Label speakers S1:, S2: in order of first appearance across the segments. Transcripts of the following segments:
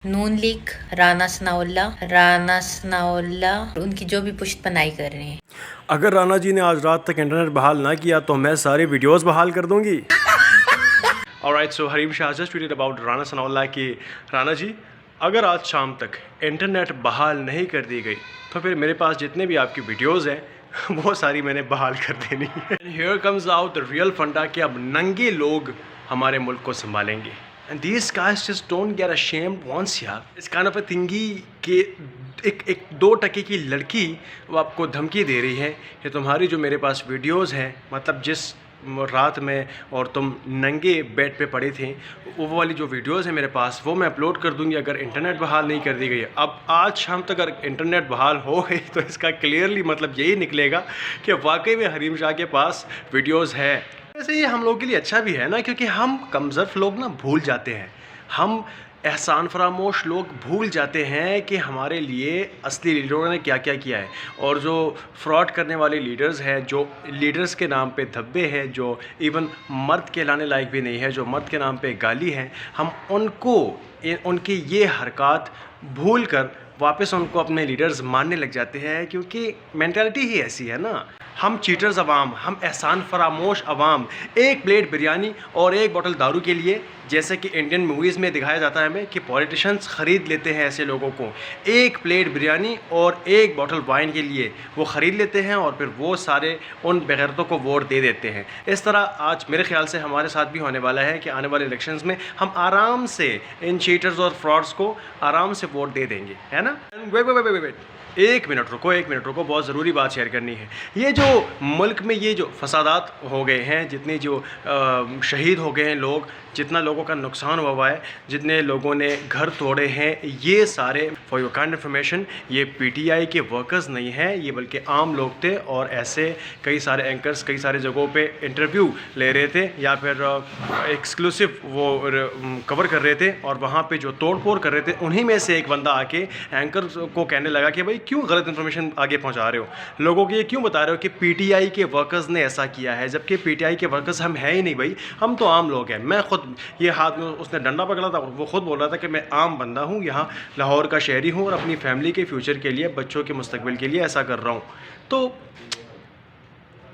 S1: नून league, Rana Sanaullah उनकी जो भी पुष्ट पनाही कर रहे हैं।
S2: अगर राणा जी ने आज रात तक इंटरनेट बहाल ना किया तो मैं सारी वीडियोस बहाल कर दूंगी। Alright, so Hareem Shah just tweeted about Rana Sanaullah कि राणा जी अगर आज शाम तक इंटरनेट बहाल नहीं कर दी गई तो फिर मेरे पास जितने भी आपकी वीडियोस हैं वो सारी मैंने बहाल कर देनी है। Here comes out the real फंडा कि अब नंगे लोग हमारे मुल्क को संभालेंगे। And these guys just don't get ashamed once यार। इस kind of a thingy कि एक 2% की लड़की वो आपको धमकी दे रही है कि तुम्हारी जो मेरे पास वीडियोस हैं, मतलब जिस रात में और तुम नंगे बेड पे पड़े थे, वो वाली जो वीडियोस हैं मेरे पास वो मैं अपलोड कर दूंगी अगर इंटरनेट बहाल नहीं कर दी गई। अब आज शाम तक अगर इंटरनेट बहाल हो गई तो इसका क्लियरली मतलब यही निकलेगा कि वाकई में हरीम शाह के पास वीडियोस है। वैसे ये हम लोगों के लिए अच्छा भी है ना, क्योंकि हम कमज़र्फ लोग ना भूल जाते हैं, हम एहसान फरामोश लोग भूल जाते हैं कि हमारे लिए असली लीडरों ने क्या क्या किया है। और जो फ्रॉड करने वाले लीडर्स हैं, जो लीडर्स के नाम पे धब्बे हैं, जो इवन मर्द कहलाने लायक भी नहीं है, जो मर्द के नाम पे गाली हैं, हम उनको उनकी ये हरकत भूल कर वापस उनको अपने लीडर्स मानने लग जाते हैं, क्योंकि मेंटालिटी ही ऐसी है ना। हम चीटर्स अवाम, हम एहसान फरामोश अवाम एक प्लेट बिरयानी और एक बोतल दारू के लिए, जैसे कि इंडियन मूवीज़ में दिखाया जाता है हमें कि पॉलिटिशियंस ख़रीद लेते हैं ऐसे लोगों को, एक प्लेट बिरयानी और एक बोतल वाइन के लिए वो ख़रीद लेते हैं और फिर वो सारे उन बेगैरतों को वोट दे देते हैं। इस तरह आज मेरे ख्याल से हमारे साथ भी होने वाला है कि आने वाले इलेक्शंस में हम आराम से इन चीटर्स और फ्रॉड्स को आराम से वोट दे देंगे, है ना। वेट, एक मिनट रुको, बहुत ज़रूरी बात शेयर करनी है। ये जो मुल्क में ये जो फसादात हो गए हैं, जितने जो शहीद हो गए हैं लोग, जितना लोगों का नुकसान हुआ है, जितने लोगों ने घर तोड़े हैं, ये सारे फॉर योर काइंड इन्फॉर्मेशन ये पीटीआई के वर्कर्स नहीं हैं, ये बल्कि आम लोग थे। और ऐसे कई सारे एंकर्स कई सारे जगहों पे इंटरव्यू ले रहे थे या फिर एक्सक्लूसिव वो कवर कर रहे थे, और वहाँ पे जो तोड़ फोड़ कर रहे थे उन्हीं में से एक बंदा आके एंकर को कहने लगा कि भाई क्यों गलत इन्फॉर्मेशन आगे पहुँचा रहे हो लोगों को, ये क्यों बता रहे हो कि पीटीआई के वर्कर्स ने ऐसा किया है, जबकि पीटीआई के वर्कर्स हम हैं ही नहीं भाई, हम तो आम लोग हैं। मैं खुद ये हाथ में उसने डंडा पकड़ा था, वो खुद बोल रहा था कि मैं आम बंदा हूँ, यहाँ लाहौर का शहरी हूँ और अपनी फैमिली के फ्यूचर के लिए, बच्चों के मुस्तकबिल के लिए ऐसा कर रहा हूँ। तो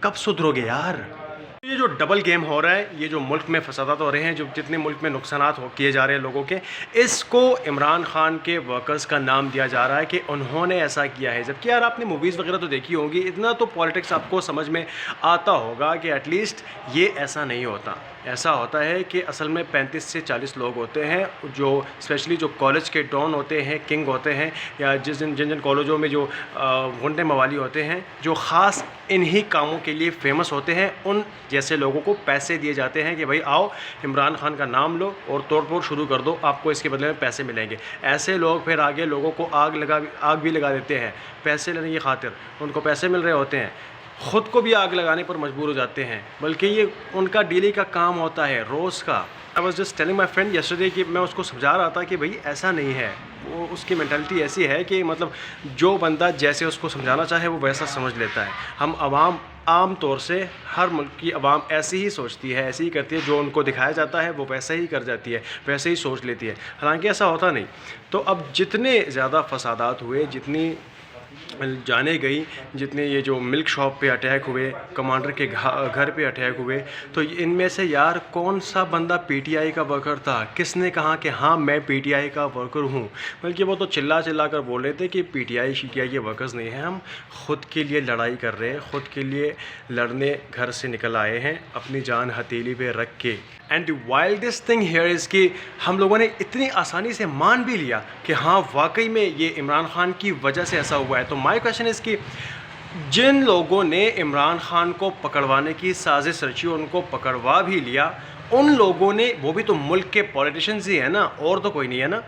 S2: कब सुधरोगे यार। ये जो डबल गेम हो रहा है, ये जो मुल्क में फसादात हो रहे हैं, जो जितने मुल्क में नुकसानात किए जा रहे हैं लोगों के, इसको इमरान खान के वर्कर्स का नाम दिया जा रहा है कि उन्होंने ऐसा किया है। जबकि यार आपने मूवीज़ वगैरह तो देखी होंगी, इतना तो पॉलिटिक्स आपको समझ में आता होगा कि एटलीस्ट ये ऐसा नहीं होता। ऐसा होता है कि असल में 35 से 40 लोग होते हैं, जो स्पेशली जो कॉलेज के डॉन होते हैं, किंग होते हैं, या जिन जिन कॉलेजों में जो गुंडे मवाली होते हैं, जो ख़ास इन्हीं कामों के लिए फेमस होते हैं, उन जैसे लोगों को पैसे दिए जाते हैं कि भाई आओ इमरान खान का नाम लो और तोड़ फोड़ शुरू कर दो, आपको इसके बदले में पैसे मिलेंगे। ऐसे लोग फिर आगे लोगों को आग भी लगा देते हैं पैसे लेने की खातिर। उनको पैसे मिल रहे होते हैं, ख़ुद को भी आग लगाने पर मजबूर हो जाते हैं, बल्कि ये उनका डेली का काम होता है, रोज़ का। I was just telling my friend yesterday कि मैं उसको समझा रहा था कि भाई ऐसा नहीं है, वो उसकी मेंटालिटी ऐसी है कि मतलब जो बंदा जैसे उसको समझाना चाहे वो वैसा समझ लेता है। हम आवाम आम तौर से हर मुल्क की आवाम ऐसी ही सोचती है, ऐसे ही करती है, जो उनको दिखाया जाता है वो वैसे ही कर जाती है, वैसे ही सोच लेती है, हालांकि ऐसा होता नहीं। तो अब जितने ज़्यादा फसादात हुए, जितनी जाने गई, जितने ये जो मिल्क शॉप पे अटैक हुए, कमांडर के घर पे अटैक हुए, तो इनमें से यार कौन सा बंदा पीटीआई का वर्कर था? किसने कहा कि हाँ मैं पीटीआई का वर्कर हूँ? बल्कि वो तो चिल्ला चिल्ला कर बोल रहे थे कि पीटीआई शीटीआई के वर्कर्स नहीं हैं, हम ख़ुद के लिए लड़ाई कर रहे हैं, ख़ुद के लिए लड़ने घर से निकल आए हैं अपनी जान हथेली पे रख के। And the wildest thing here is कि हम लोगों ने इतनी आसानी से मान भी लिया कि हाँ वाकई में ये इमरान खान की वजह से ऐसा हुआ है। तो माय क्वेश्चन इज़ कि जिन लोगों ने इमरान खान को पकड़वाने की साजिश रची, उनको पकड़वा भी लिया, उन लोगों ने, वो भी तो मुल्क के पॉलिटिशियंस ही है ना, और तो कोई नहीं है ना।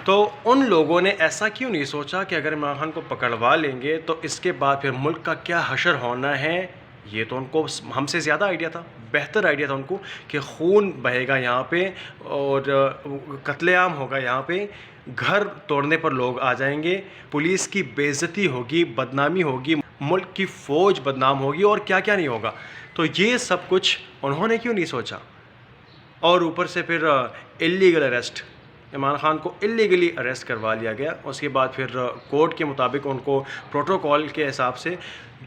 S2: तो उन लोगों ने ऐसा क्यों नहीं सोचा कि अगर इमरान खान को पकड़वा लेंगे तो इसके बाद फिर मुल्क का क्या हशर होना है। ये तो उनको हमसे ज़्यादा आइडिया था, बेहतर आइडिया था उनको कि खून बहेगा यहाँ पे और कत्लेआम होगा यहाँ पे, घर तोड़ने पर लोग आ जाएंगे, पुलिस की बेइज्जती होगी, बदनामी होगी, मुल्क की फ़ौज बदनाम होगी और क्या क्या नहीं होगा। तो ये सब कुछ उन्होंने क्यों नहीं सोचा। और ऊपर से फिर इल्लीगल अरेस्ट, इमरान खान को इलीगली अरेस्ट करवा लिया गया। उसके बाद फिर कोर्ट के मुताबिक उनको प्रोटोकॉल के हिसाब से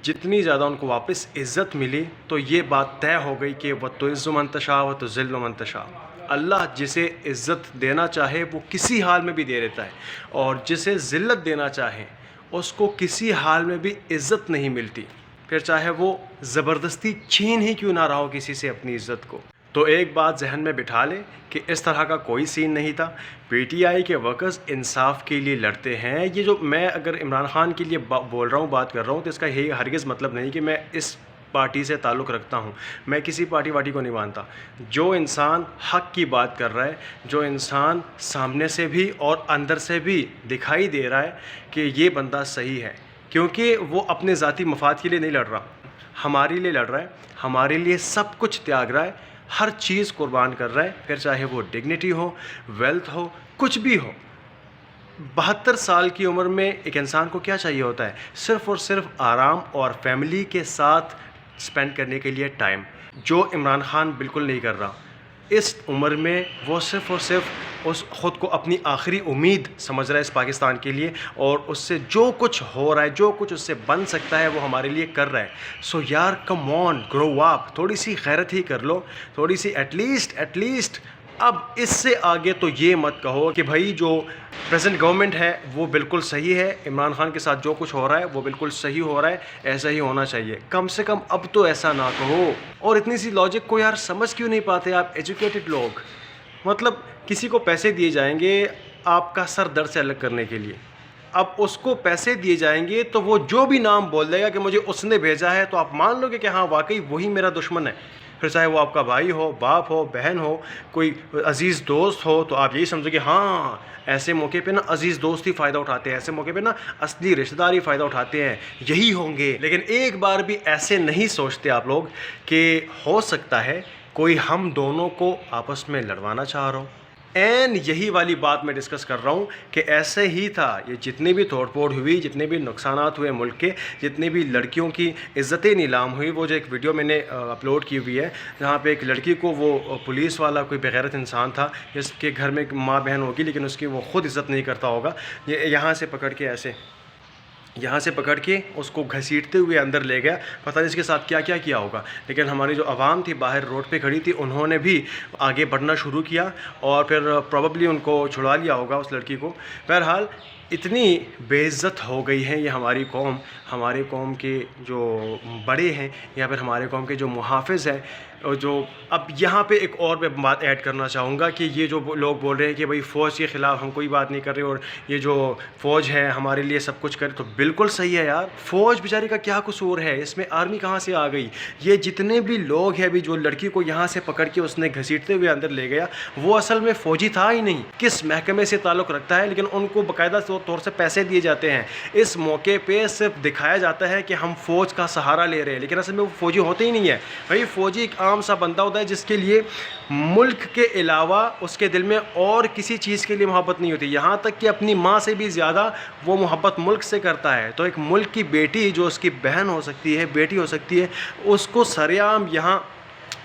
S2: जितनी ज़्यादा उनको वापस इज़्ज़त मिली, तो ये बात तय हो गई कि वह तो इज़्ज़ु मन तशा व तो ज़िल्लु मन तशा। अल्लाह जिसे इज़्ज़त देना चाहे वो किसी हाल में भी दे देता है, और जिसे ज़िल्लत देना चाहे उसको किसी हाल में भी इज़्ज़त नहीं मिलती, फिर चाहे वो ज़बरदस्ती छीन ही क्यों ना रहा हो किसी से अपनी इज़्ज़त को। तो एक बात जहन में बिठा ले कि इस तरह का कोई सीन नहीं था। पीटीआई के वर्कर्स इंसाफ के लिए लड़ते हैं। ये जो मैं अगर इमरान खान के लिए बोल रहा हूँ, बात कर रहा हूँ, तो इसका यही हरगिज़ मतलब नहीं कि मैं इस पार्टी से ताल्लुक़ रखता हूँ। मैं किसी पार्टी वार्टी को नहीं मानता। जो इंसान हक़ की बात कर रहा है, जो इंसान सामने से भी और अंदर से भी दिखाई दे रहा है कि ये बंदा सही है, क्योंकि वो अपने ज़ाती मफाद के लिए नहीं लड़ रहा, हमारे लिए लड़ रहा है, हमारे लिए सब कुछ त्याग रहा है, हर चीज़ कुर्बान कर रहा है, फिर चाहे वो डिग्निटी हो, वेल्थ हो, कुछ भी हो। 72 साल की उम्र में एक इंसान को क्या चाहिए होता है? सिर्फ़ और सिर्फ आराम और फैमिली के साथ स्पेंड करने के लिए टाइम, जो इमरान खान बिल्कुल नहीं कर रहा। इस उम्र में वो सिर्फ़ और सिर्फ उस ख़ुद को अपनी आखिरी उम्मीद समझ रहा है इस पाकिस्तान के लिए, और उससे जो कुछ हो रहा है, जो कुछ उससे बन सकता है, वो हमारे लिए कर रहा है। सो यार, कम ऑन, ग्रो अप, थोड़ी सी खैरत ही कर लो, थोड़ी सी एटलीस्ट। अब इससे आगे तो ये मत कहो कि भाई जो प्रेजेंट गवर्नमेंट है वो बिल्कुल सही है, इमरान खान के साथ जो कुछ हो रहा है वो बिल्कुल सही हो रहा है, ऐसा ही होना चाहिए। कम से कम अब तो ऐसा ना कहो। और इतनी सी लॉजिक को यार समझ क्यों नहीं पाते आप एजुकेटेड लोग? मतलब किसी को पैसे दिए जाएंगे आपका सर दर्द से अलग करने के लिए, अब उसको पैसे दिए जाएंगे तो वो जो भी नाम बोल देगा कि मुझे उसने भेजा है, तो आप मान लोगे कि हाँ वाकई वही मेरा दुश्मन है। फिर चाहे वो आपका भाई हो, बाप हो, बहन हो, कोई अजीज़ दोस्त हो, तो आप यही समझो कि हाँ ऐसे मौके पे ना अजीज़ दोस्त ही फ़ायदा उठाते हैं, ऐसे मौके पे ना असली रिश्तेदार ही फ़ायदा उठाते हैं, यही होंगे। लेकिन एक बार भी ऐसे नहीं सोचते आप लोग कि हो सकता है कोई हम दोनों को आपस में लड़वाना चाह रहा हो। एंड यही वाली बात मैं डिस्कस कर रहा हूँ कि ऐसे ही था। ये जितनी भी तोड़फोड़ हुई, जितने भी नुकसानात हुए मुल्क के, जितनी भी लड़कियों की इज़्ज़तें नीलाम हुई, वो जो एक वीडियो मैंने अपलोड की हुई है जहाँ पे एक लड़की को वो पुलिस वाला कोई बेगैरत इंसान था, जिसके घर में माँ बहन होगी लेकिन उसकी वो ख़ुद इज़्ज़त नहीं करता होगा, ये यहाँ से पकड़ के ऐसे यहाँ से पकड़ के उसको घसीटते हुए अंदर ले गया। पता नहीं इसके साथ क्या क्या किया होगा, लेकिन हमारी जो आवाम थी बाहर रोड पे खड़ी थी, उन्होंने भी आगे बढ़ना शुरू किया और फिर प्रॉबली उनको छुड़ा लिया होगा उस लड़की को। बहरहाल इतनी बेइज्जत हो गई है ये हमारी कौम, हमारे कौम के जो बड़े हैं या फिर हमारे कौम के जो मुहाफ़िज़ हैं। और जो अब यहाँ पे एक और मैं बात ऐड करना चाहूँगा कि ये जो लोग बोल रहे हैं कि भाई फ़ौज के ख़िलाफ़ हम कोई बात नहीं कर रहे और ये जो फ़ौज है हमारे लिए सब कुछ करे, तो बिल्कुल सही है यार। फ़ौज बेचारी का क्या कसूर है इसमें? आर्मी कहाँ से आ गई? ये जितने भी लोग हैं अभी, जो लड़की को यहाँ से पकड़ के उसने घसीटते हुए अंदर ले गया, वो असल में फ़ौजी था ही नहीं। किस महकमे से ताल्लुक़ रखता है, लेकिन उनको बाकायदा तौर से पैसे दिए जाते हैं। इस मौके पर सिर्फ दिखाया जाता है कि हम फ़ौज का सहारा ले रहे हैं, लेकिन असल में वो फ़ौजी होते ही नहीं है। भाई फ़ौजी एक आम सा बंदा होता है जिसके लिए मुल्क के अलावा उसके दिल में और किसी चीज़ के लिए मोहब्बत नहीं होती, यहाँ तक कि अपनी माँ से भी ज़्यादा वो मोहब्बत मुल्क से करता है। तो एक मुल्क की बेटी जो उसकी बहन हो सकती है, बेटी हो सकती है, उसको सरेआम यहाँ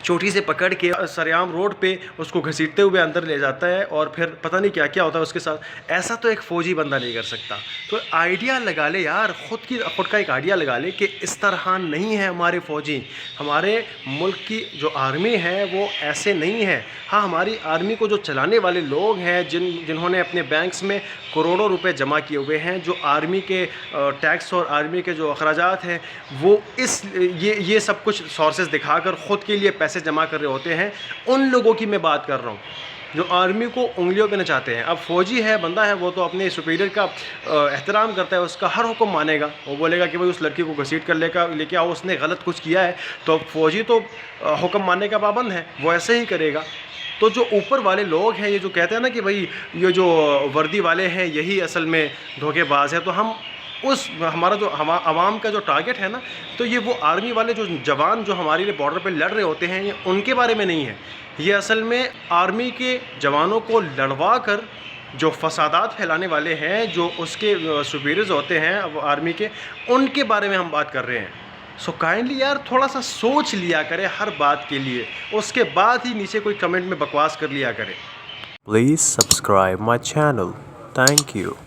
S2: चोटी से पकड़ के सरेआम रोड पे उसको घसीटते हुए अंदर ले जाता है और फिर पता नहीं क्या क्या होता है उसके साथ। ऐसा तो एक फ़ौजी बंदा नहीं कर सकता। तो आइडिया लगा ले यार, ख़ुद का एक आइडिया लगा ले कि इस तरह नहीं है हमारे फ़ौजी। हमारे मुल्क की जो आर्मी है वो ऐसे नहीं है। हाँ, हमारी आर्मी को जो चलाने वाले लोग हैं, जिन्होंने अपने बैंक्स में करोड़ों रुपए जमा किए हुए हैं, जो आर्मी के टैक्स और आर्मी के जो अखराजात हैं वो ये सब कुछ सोर्सेज दिखाकर ख़ुद के लिए पैसे जमा कर रहे होते हैं, उन लोगों की मैं बात कर रहा हूँ जो आर्मी को उंगलियों पे नचाते हैं। अब फ़ौजी है, बंदा है, वो तो अपने सुपीरियर का एहतराम करता है, उसका हर हुक्म मानेगा। वो बोलेगा कि भाई उस लड़की को घसीट कर लेके आओ, उसने गलत कुछ किया है, तो फ़ौजी तो हुक्म मानने का पाबंद है, वो ऐसे ही करेगा। तो जो ऊपर वाले लोग हैं, ये जो कहते हैं ना कि भाई ये जो वर्दी वाले हैं यही असल में धोखेबाज है, तो हम हमारा जो आवाम का जो टारगेट है ना, तो ये वो आर्मी वाले जो जवान जो हमारे लिए बॉर्डर पे लड़ रहे होते हैं, ये उनके बारे में नहीं है। ये असल में आर्मी के जवानों को लड़वा कर जो फसादात फैलाने वाले हैं, जो उसके सुपीरियर्स होते हैं आर्मी के, उनके बारे में हम बात कर रहे हैं। सो काइंडली यार थोड़ा सा सोच लिया करें हर बात के लिए, उसके बाद ही नीचे कोई कमेंट में बकवास कर लिया करें। Please subscribe my channel. Thank you.